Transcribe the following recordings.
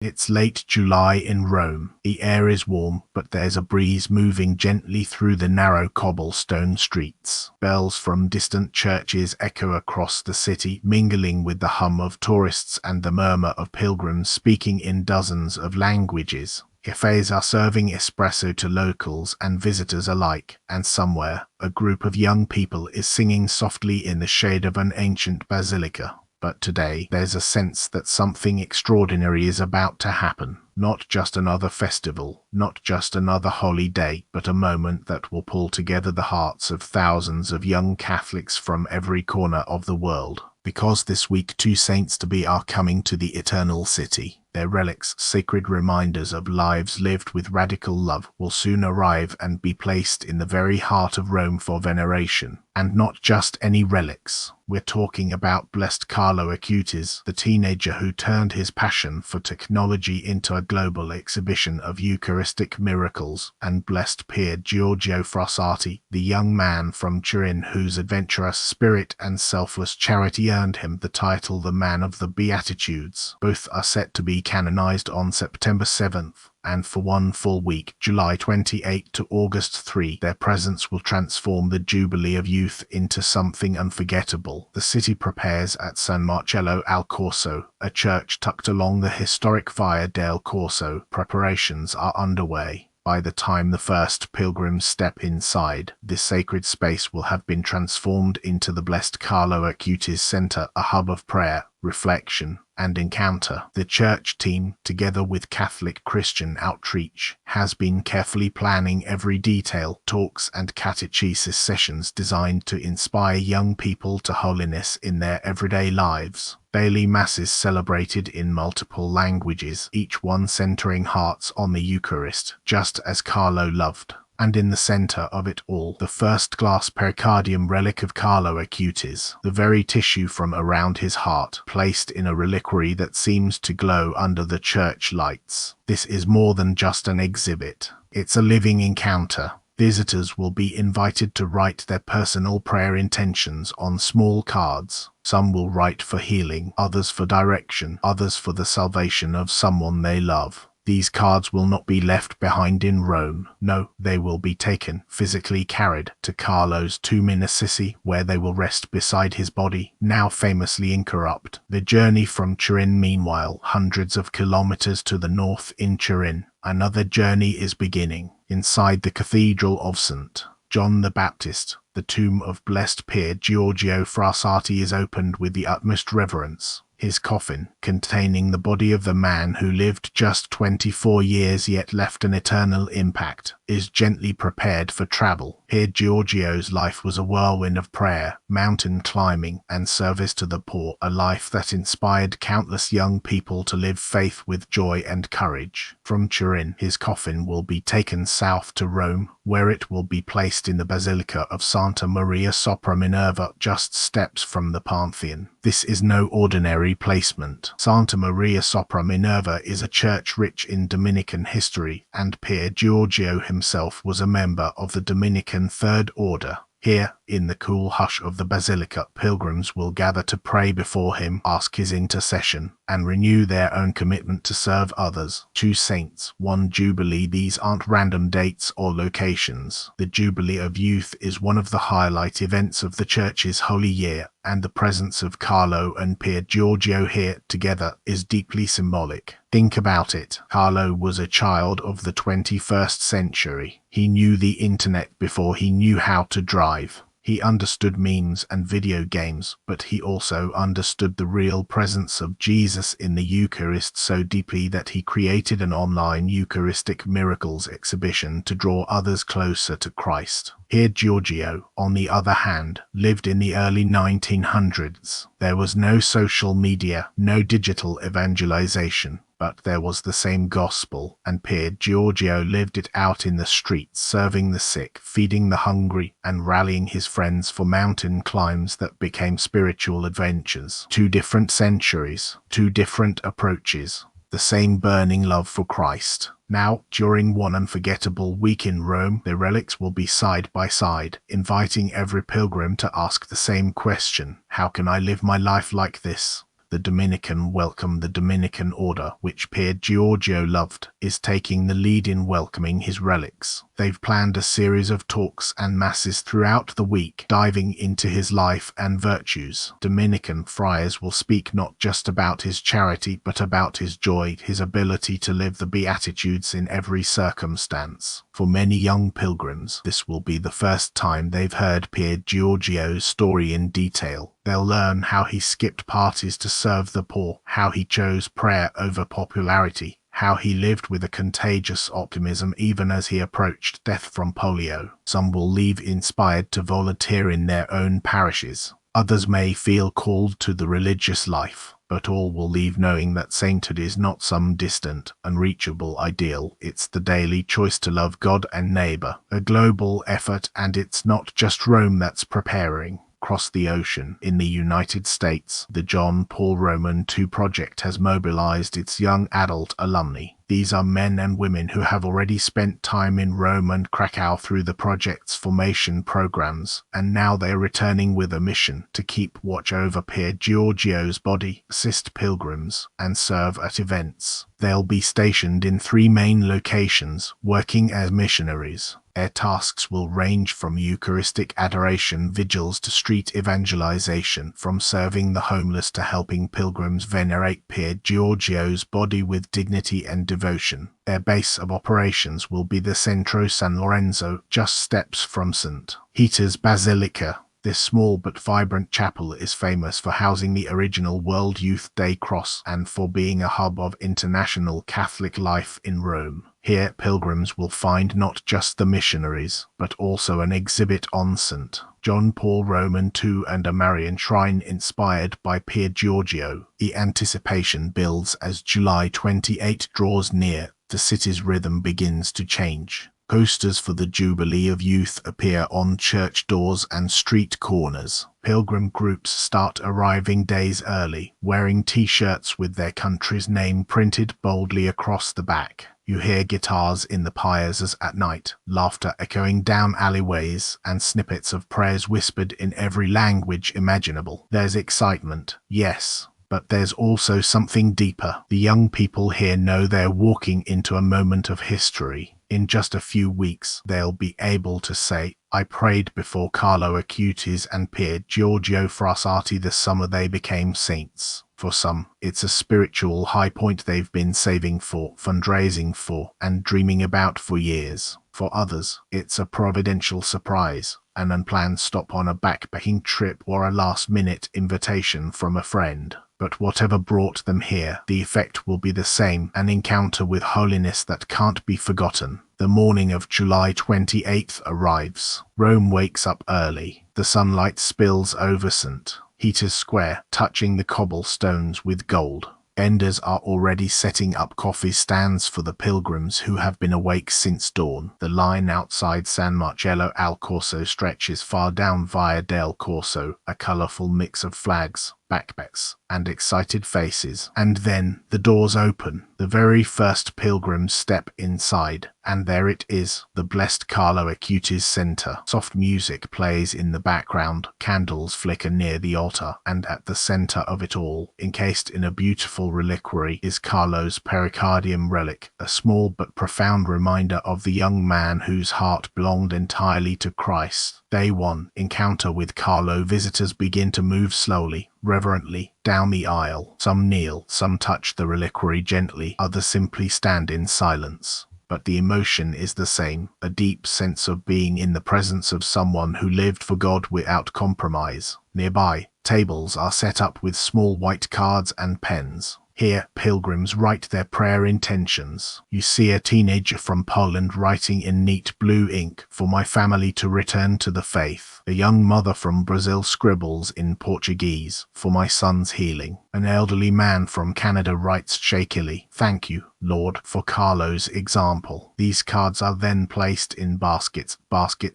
It's late July in Rome. The air is warm, but there's a breeze moving gently through the narrow cobblestone streets. Bells from distant churches echo across the city, mingling with the hum of tourists and the murmur of pilgrims speaking in dozens of languages. Cafes are serving espresso to locals and visitors alike, and somewhere, a group of young people is singing softly in the shade of an ancient basilica. But today, there's a sense that something extraordinary is about to happen. Not just another festival, not just another holy day, but a moment that will pull together the hearts of thousands of young Catholics from every corner of the world. Because this week 2 saints-to-be are coming to the Eternal City. Their relics, sacred reminders of lives lived with radical love, will soon arrive and be placed in the very heart of Rome for veneration. And not just any relics. We're talking about blessed Carlo Acutis, the teenager who turned his passion for technology into a global exhibition of Eucharistic miracles, and blessed Pier Giorgio Frassati, the young man from Turin whose adventurous spirit and selfless charity earned him the title the Man of the Beatitudes. Both are set to be canonized on September 7th. And for 1 full week, July 28 to August 3, their presence will transform the Jubilee of Youth into something unforgettable. The city prepares at San Marcello al Corso, a church tucked along the historic Via del Corso. Preparations are underway. By the time the first pilgrims step inside, this sacred space will have been transformed into the blessed Carlo Acutis Center, a hub of prayer, reflection, and encounter. The church team, together with Catholic Christian Outreach, has been carefully planning every detail, talks and catechesis sessions designed to inspire young people to holiness in their everyday lives. Daily masses celebrated in multiple languages, each one centering hearts on the Eucharist, just as Carlo loved. And in the center of it all, the first glass pericardium relic of Carlo Acutis, the very tissue from around his heart, placed in a reliquary that seems to glow under the church lights. This is more than just an exhibit. It's a living encounter. Visitors will be invited to write their personal prayer intentions on small cards. Some will write for healing, others for direction, others for the salvation of someone they love. These cards will not be left behind in Rome. No, they will be taken, physically carried, to Carlo's tomb in Assisi, where they will rest beside his body, now famously incorrupt. The journey from Turin, meanwhile, hundreds of kilometers to the north in Turin. Another journey is beginning. Inside the Cathedral of St. John the Baptist, the tomb of blessed Pier Giorgio Frassati is opened with the utmost reverence. His coffin, containing the body of the man who lived just 24 years yet left an eternal impact, is gently prepared for travel. Pier Giorgio's life was a whirlwind of prayer, mountain climbing, and service to the poor, a life that inspired countless young people to live faith with joy and courage. From Turin, his coffin will be taken south to Rome, where it will be placed in the Basilica of Santa Maria sopra Minerva, just steps from the Pantheon. This is no ordinary placement. Santa Maria sopra Minerva is a church rich in Dominican history, and Pier Giorgio himself was a member of the Dominican Third Order. Here, in the cool hush of the basilica, pilgrims will gather to pray before him, ask his intercession, and renew their own commitment to serve others. 2 saints, 1 Jubilee. These aren't random dates or locations. The Jubilee of Youth is one of the highlight events of the church's holy year, and the presence of Carlo and Pier Giorgio here together is deeply symbolic. Think about it. Carlo was a child of the 21st century. He knew the internet before he knew how to drive. He understood memes and video games, but he also understood the real presence of Jesus in the Eucharist so deeply that he created an online Eucharistic miracles exhibition to draw others closer to Christ. Pier Giorgio, on the other hand, lived in the early 1900s. There was no social media, no digital evangelization. But there was the same gospel, and Pier Giorgio lived it out in the streets, serving the sick, feeding the hungry, and rallying his friends for mountain climbs that became spiritual adventures. 2 different centuries, 2 different approaches, the same burning love for Christ. Now, during one unforgettable week in Rome, the relics will be side by side, inviting every pilgrim to ask the same question: how can I live my life like this? The Dominican welcome. The Dominican order, which Pier Giorgio loved, is taking the lead in welcoming his relics. They've planned a series of talks and masses throughout the week, diving into his life and virtues. Dominican friars will speak not just about his charity, but about his joy, his ability to live the Beatitudes in every circumstance. For many young pilgrims, this will be the first time they've heard Pier Giorgio's story in detail. They'll learn how he skipped parties to serve the poor, how he chose prayer over popularity, how he lived with a contagious optimism even as he approached death from polio. Some will leave inspired to volunteer in their own parishes. Others may feel called to the religious life, but all will leave knowing that sainthood is not some distant, unreachable ideal. It's the daily choice to love God and neighbor, a global effort, and it's not just Rome that's preparing. Across the ocean, in the United States, the John Paul II project has mobilized its young adult alumni. These are men and women who have already spent time in Rome and Krakow through the project's formation programs, and now they're returning with a mission to keep watch over Pier Giorgio's body, assist pilgrims, and serve at events. They'll be stationed in 3 main locations, working as missionaries. Their tasks will range from Eucharistic adoration vigils to street evangelization, from serving the homeless to helping pilgrims venerate Pier Giorgio's body with dignity and devotion. Their base of operations will be the Centro San Lorenzo, just steps from St. Peter's Basilica. This small but vibrant chapel is famous for housing the original World Youth Day cross and for being a hub of international Catholic life in Rome. Here, pilgrims will find not just the missionaries, but also an exhibit on St. John Paul II and a Marian shrine inspired by Pier Giorgio. The anticipation builds as July 28 draws near. The city's rhythm begins to change. Posters for the Jubilee of Youth appear on church doors and street corners. Pilgrim groups start arriving days early, wearing t-shirts with their country's name printed boldly across the back. You hear guitars in the piazzas at night, laughter echoing down alleyways, and snippets of prayers whispered in every language imaginable. There's excitement, yes, but there's also something deeper. The young people here know they're walking into a moment of history. In just a few weeks, they'll be able to say, "I prayed before Carlo Acutis and Pier Giorgio Frassati the summer they became saints." For some, it's a spiritual high point they've been saving for, fundraising for, and dreaming about for years. For others, it's a providential surprise, an unplanned stop on a backpacking trip, or a last-minute invitation from a friend. But whatever brought them here, the effect will be the same, an encounter with holiness that can't be forgotten. The morning of July 28th arrives. Rome wakes up early. The sunlight spills over St. Peter's Square, touching the cobblestones with gold. Vendors are already setting up coffee stands for the pilgrims who have been awake since dawn. The line outside San Marcello al Corso stretches far down Via del Corso, a colorful mix of flags, backpacks, and excited faces. And then the doors open. The very first pilgrims step inside, and there it is, the blessed Carlo Acutis Center. Soft music plays in the background, candles flicker near the altar, and at the center of it all, encased in a beautiful reliquary, is Carlo's pericardium relic, a small but profound reminder of the young man whose heart belonged entirely to Christ. Day 1, encounter with Carlo. Visitors begin to move slowly, reverently, down the aisle. Some kneel, some touch the reliquary gently, others simply stand in silence. But the emotion is the same, a deep sense of being in the presence of someone who lived for God without compromise. Nearby, tables are set up with small white cards and pens. Here, pilgrims write their prayer intentions. You see a teenager from Poland writing in neat blue ink, "For my family to return to the faith." A young mother from Brazil scribbles in Portuguese, "For my son's healing." An elderly man from Canada writes shakily, "Thank you, Lord, for Carlo's example." These cards are then placed in baskets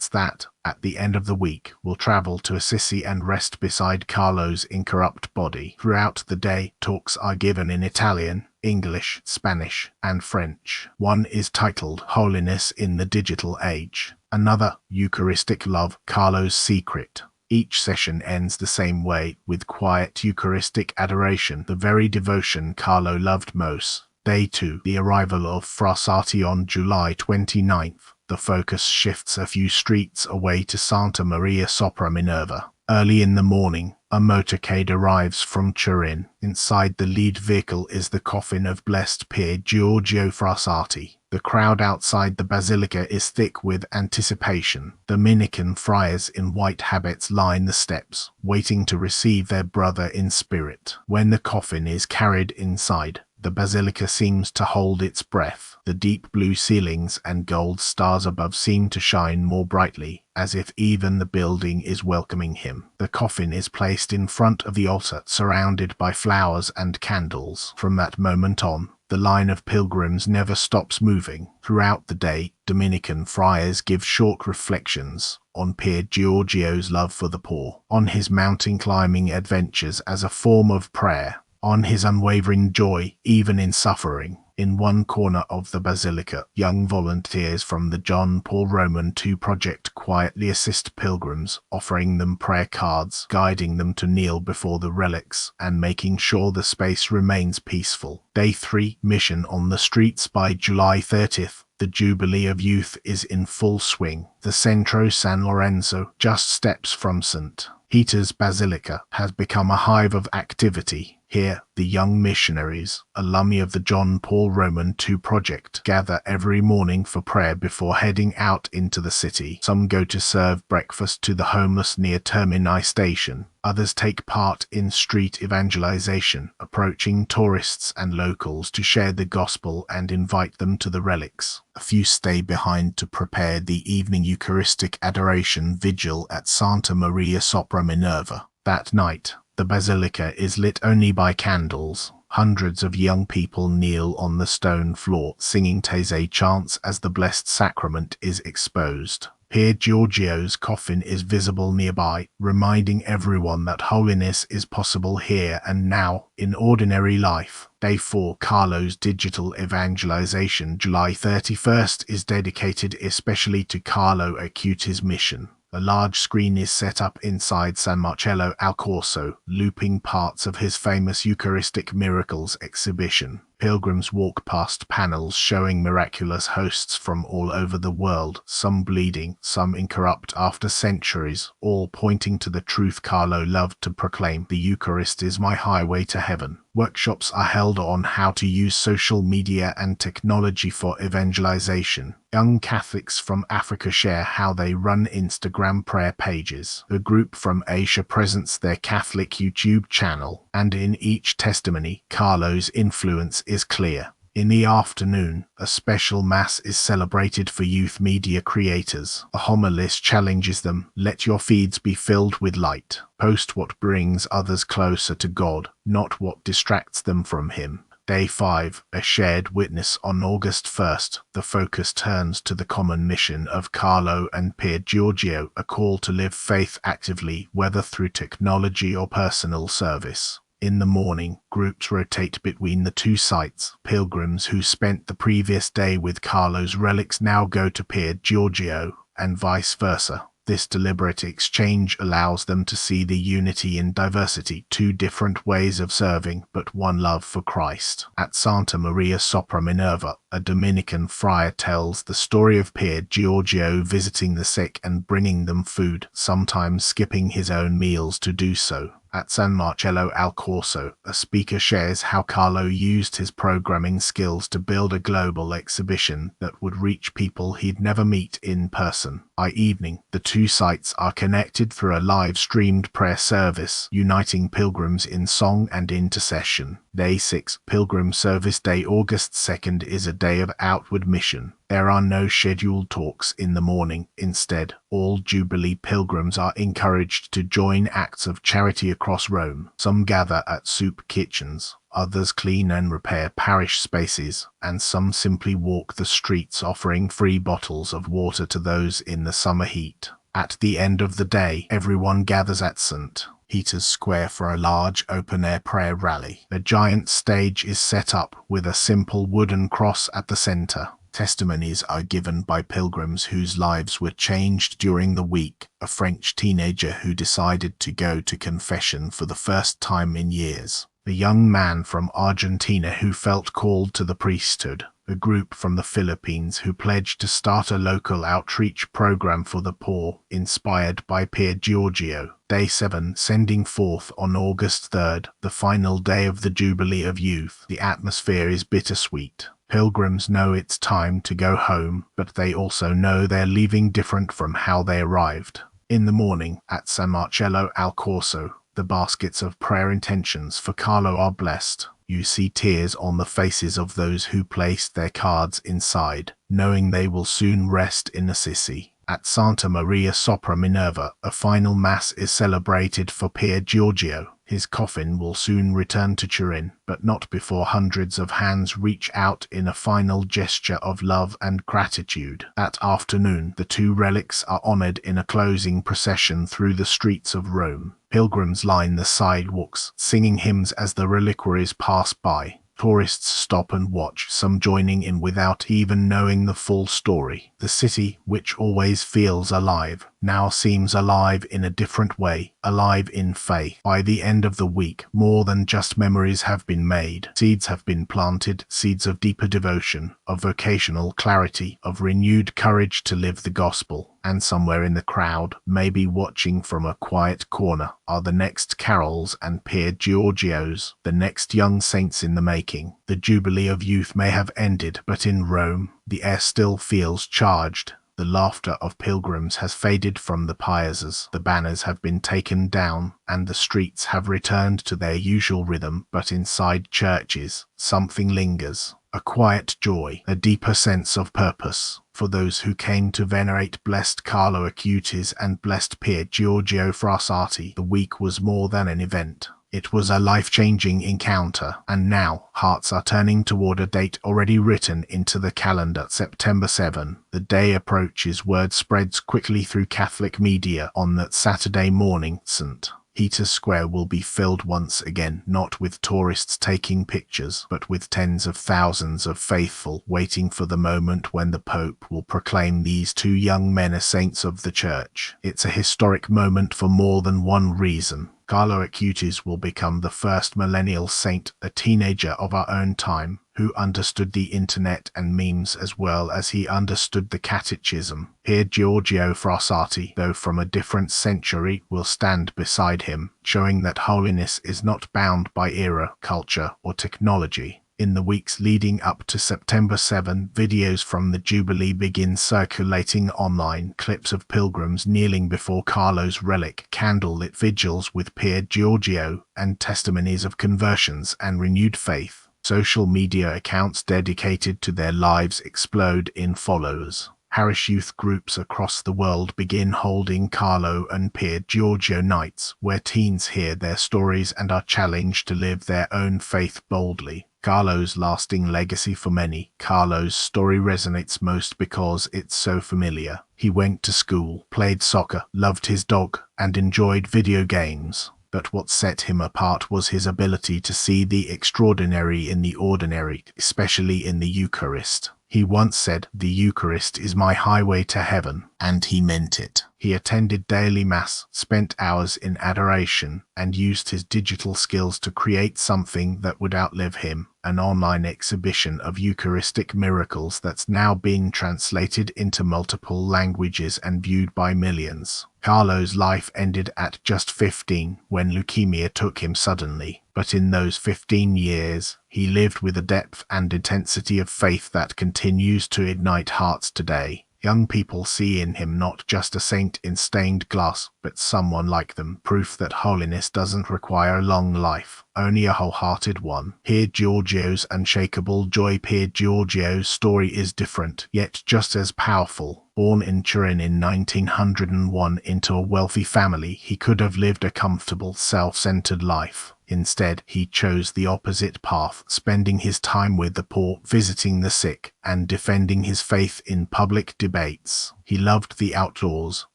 that, at the end of the week, will travel to Assisi and rest beside Carlo's incorrupt body. Throughout the day, talks are given in Italian, English, Spanish, and French. One is titled Holiness in the Digital Age. Another, Eucharistic Love, Carlo's Secret. Each session ends the same way, with quiet Eucharistic adoration, the very devotion Carlo loved most. Day 2, the arrival of Frassati on July 29th. The focus shifts a few streets away to Santa Maria sopra Minerva. Early in the morning, a motorcade arrives from Turin. Inside the lead vehicle is the coffin of blessed Pier Giorgio Frassati. The crowd outside the basilica is thick with anticipation. Dominican friars in white habits line the steps, waiting to receive their brother in spirit. When the coffin is carried inside, the basilica seems to hold its breath. The deep blue ceilings and gold stars above seem to shine more brightly, as if even the building is welcoming him. The coffin is placed in front of the altar, surrounded by flowers and candles. From that moment on, the line of pilgrims never stops moving. Throughout the day, Dominican friars give short reflections on Pier Giorgio's love for the poor, on his mountain climbing adventures as a form of prayer, on his unwavering joy even in suffering. In one corner of the basilica, young volunteers from the John Paul II project quietly assist pilgrims, offering them prayer cards, guiding them to kneel before the relics, and making sure the space remains peaceful. Day 3, mission on the streets. By July 30th, the Jubilee of Youth is in full swing. The Centro San Lorenzo, just steps from St. Peter's Basilica, has become a hive of activity. Here, the young missionaries, alumni of the John Paul II project, gather every morning for prayer before heading out into the city. Some go to serve breakfast to the homeless near Termini station. Others take part in street evangelization, approaching tourists and locals to share the gospel and invite them to the relics. A few stay behind to prepare the evening Eucharistic adoration vigil at Santa Maria sopra Minerva. That night, the basilica is lit only by candles. Hundreds of young people kneel on the stone floor, singing Taizé chants as the Blessed Sacrament is exposed. Pier Giorgio's coffin is visible nearby, reminding everyone that holiness is possible here and now, in ordinary life. Day 4, Carlo's digital evangelization. July 31st is dedicated especially to Carlo Acutis' mission. A large screen is set up inside San Marcello al Corso, looping parts of his famous Eucharistic Miracles exhibition. Pilgrims walk past panels showing miraculous hosts from all over the world, some bleeding, some incorrupt after centuries, all pointing to the truth Carlo loved to proclaim: the Eucharist is my highway to heaven. Workshops are held on how to use social media and technology for evangelization. Young Catholics from Africa share how they run Instagram prayer pages. A group from Asia presents their Catholic YouTube channel, and in each testimony, Carlo's influence is clear. In the afternoon, a special Mass is celebrated for youth media creators. A homilist challenges them: let your feeds be filled with light. Post what brings others closer to God, not what distracts them from Him. Day 5, a shared witness. On August 1st, the focus turns to the common mission of Carlo and Pier Giorgio, a call to live faith actively, whether through technology or personal service. In the morning, groups rotate between the two sites. Pilgrims who spent the previous day with Carlo's relics now go to Pier Giorgio, and vice versa. This deliberate exchange allows them to see the unity in diversity, two different ways of serving, but one love for Christ. At Santa Maria sopra Minerva, a Dominican friar tells the story of Pier Giorgio visiting the sick and bringing them food, sometimes skipping his own meals to do so. At San Marcello al Corso, a speaker shares how Carlo used his programming skills to build a global exhibition that would reach people he'd never meet in person. By evening, the two sites are connected through a live-streamed prayer service, uniting pilgrims in song and intercession. Day 6, Pilgrim Service. Day August 2nd is a day of outward mission. There are no scheduled talks in the morning. Instead, all Jubilee pilgrims are encouraged to join acts of charity across Rome. Some gather at soup kitchens, others clean and repair parish spaces, and some simply walk the streets offering free bottles of water to those in the summer heat. At the end of the day, everyone gathers at St. Peter's Square for a large open-air prayer rally. A giant stage is set up with a simple wooden cross at the center. Testimonies are given by pilgrims whose lives were changed during the week. A French teenager who decided to go to confession for the first time in years. A young man from Argentina who felt called to the priesthood. A group from the Philippines who pledged to start a local outreach program for the poor, inspired by Pier Giorgio. Day 7, sending forth on August 3rd, the final day of the Jubilee of Youth. The atmosphere is bittersweet. Pilgrims know it's time to go home, but they also know they're leaving different from how they arrived. In the morning, at San Marcello al Corso, the baskets of prayer intentions for Carlo are blessed. You see tears on the faces of those who placed their cards inside, knowing they will soon rest in Assisi. At Santa Maria sopra Minerva, a final mass is celebrated for Pier Giorgio. His coffin will soon return to Turin, but not before hundreds of hands reach out in a final gesture of love and gratitude. At afternoon, the two relics are honored in a closing procession through the streets of Rome. Pilgrims line the sidewalks, singing hymns as the reliquaries pass by. Tourists stop and watch, some joining in without even knowing the full story. The city, which always feels alive, now seems alive in a different way, alive in faith. By the end of the week, more than just memories have been made. Seeds have been planted, seeds of deeper devotion, of vocational clarity, of renewed courage to live the gospel. And somewhere in the crowd, maybe watching from a quiet corner, are the next carols and Pier Giorgios, the next young saints in the making. The Jubilee of Youth may have ended, but in Rome, the air still feels charged. The laughter of pilgrims has faded from the piazzas, the banners have been taken down, and the streets have returned to their usual rhythm, but inside churches, something lingers. A quiet joy, a deeper sense of purpose. For those who came to venerate blessed Carlo Acutis and blessed Pier Giorgio Frassati, the week was more than an event. It was a life-changing encounter, and now hearts are turning toward a date already written into the calendar. September 7. The day approaches. Word spreads quickly through Catholic media on that Saturday morning, St. Peter's Square will be filled once again, not with tourists taking pictures, but with tens of thousands of faithful waiting for the moment when the Pope will proclaim these two young men as saints of the Church. It's a historic moment for more than one reason. Carlo Acutis will become the first millennial saint, a teenager of our own time, who understood the internet and memes as well as he understood the catechism. Pier Giorgio Frassati, though from a different century, will stand beside him, showing that holiness is not bound by era, culture, or technology. In the weeks leading up to September 7, videos from the Jubilee begin circulating online, clips of pilgrims kneeling before Carlo's relic, candlelit vigils with Pier Giorgio, and testimonies of conversions and renewed faith. Social media accounts dedicated to their lives explode in followers. Parish youth groups across the world begin holding Carlo and Pier Giorgio nights, where teens hear their stories and are challenged to live their own faith boldly. Carlo's lasting legacy for many. Carlo's story resonates most because it's so familiar. He went to school, played soccer, loved his dog, and enjoyed video games. But what set him apart was his ability to see the extraordinary in the ordinary, especially in the Eucharist. He once said, "The Eucharist is my highway to heaven," and he meant it. He attended daily Mass, spent hours in adoration, and used his digital skills to create something that would outlive him, an online exhibition of Eucharistic miracles that's now been translated into multiple languages and viewed by millions. Carlo's life ended at just 15, when leukemia took him suddenly. But in those 15 years, he lived with a depth and intensity of faith that continues to ignite hearts today. Young people see in him not just a saint in stained glass, but someone like them, proof that holiness doesn't require a long life, only a wholehearted one. Pier Giorgio's unshakable joy. Pier Giorgio's story is different, yet just as powerful. Born in Turin in 1901 into a wealthy family, he could have lived a comfortable, self-centered life. Instead, he chose the opposite path, spending his time with the poor, visiting the sick, and defending his faith in public debates. He loved the outdoors,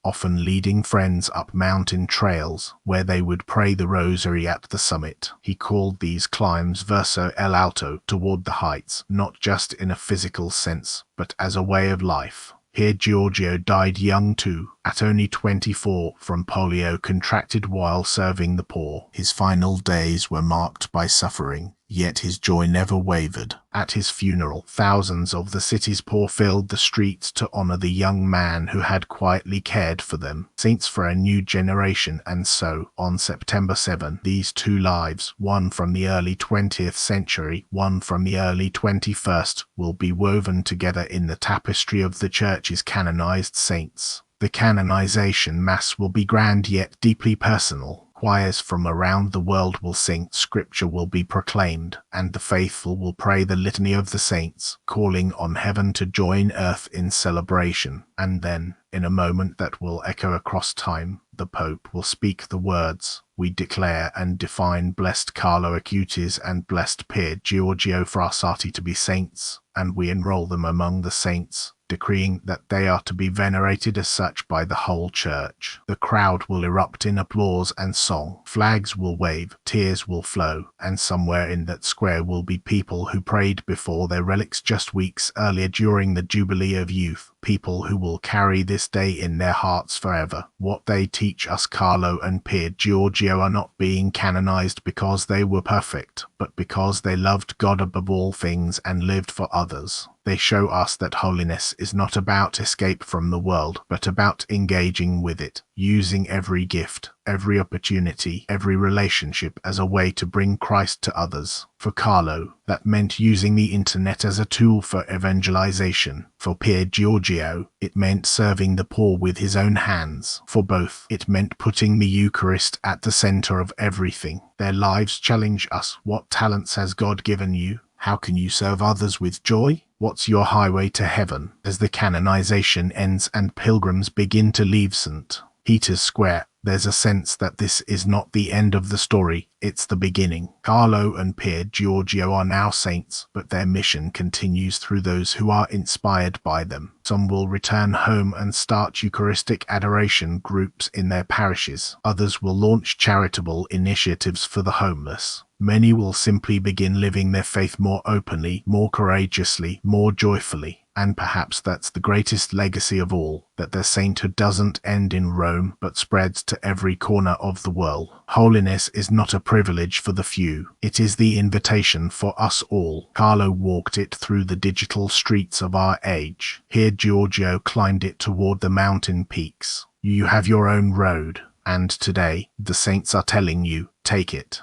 often leading friends up mountain trails, where they would pray the rosary at the summit. He called these climbs verso el alto, toward the heights, not just in a physical sense, but as a way of life. Pier Giorgio died young too, at only 24, from polio contracted while serving the poor. His final days were marked by suffering, yet his joy never wavered. At his funeral, thousands of the city's poor filled the streets to honor the young man who had quietly cared for them. Saints for a new generation. And so, on September 7, these two lives, one from the early 20th century, one from the early 21st, will be woven together in the tapestry of the Church's canonized saints. The canonization Mass will be grand yet deeply personal. Choirs from around the world will sing, scripture will be proclaimed, and the faithful will pray the litany of the saints, calling on heaven to join earth in celebration. And then, in a moment that will echo across time, the Pope will speak the words, "We declare and define blessed Carlo Acutis and blessed Pier Giorgio Frassati to be saints, and we enroll them among the saints, decreeing that they are to be venerated as such by the whole Church." The crowd will erupt in applause and song, flags will wave, tears will flow, and somewhere in that square will be people who prayed before their relics just weeks earlier during the Jubilee of Youth, people who will carry this day in their hearts forever. What they teach us, Carlo and Pier Giorgio are not being canonized because they were perfect, but because they loved God above all things and lived for others. They show us that holiness is not about escape from the world, but about engaging with it, using every gift, every opportunity, every relationship as a way to bring Christ to others. For Carlo, that meant using the internet as a tool for evangelization. For Pier Giorgio, it meant serving the poor with his own hands. For both, it meant putting the Eucharist at the center of everything. Their lives challenge us. What talents has God given you? How can you serve others with joy? What's your highway to heaven? As the canonization ends and pilgrims begin to leave St. Peter's Square, there's a sense that this is not the end of the story, it's the beginning. Carlo and Pier Giorgio are now saints, but their mission continues through those who are inspired by them. Some will return home and start Eucharistic adoration groups in their parishes. Others will launch charitable initiatives for the homeless. Many will simply begin living their faith more openly, more courageously, more joyfully. And perhaps that's the greatest legacy of all, that their sainthood doesn't end in Rome, but spreads to every corner of the world. Holiness is not a privilege for the few. It is the invitation for us all. Carlo walked it through the digital streets of our age. Pier Giorgio climbed it toward the mountain peaks. You have your own road, and today, the saints are telling you, take it.